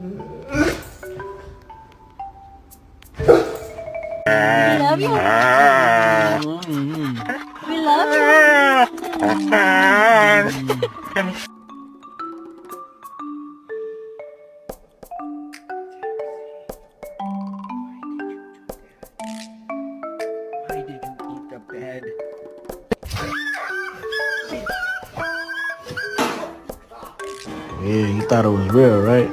We love you. We love you. Why did you eat the bed? Yeah, you thought it was real, right?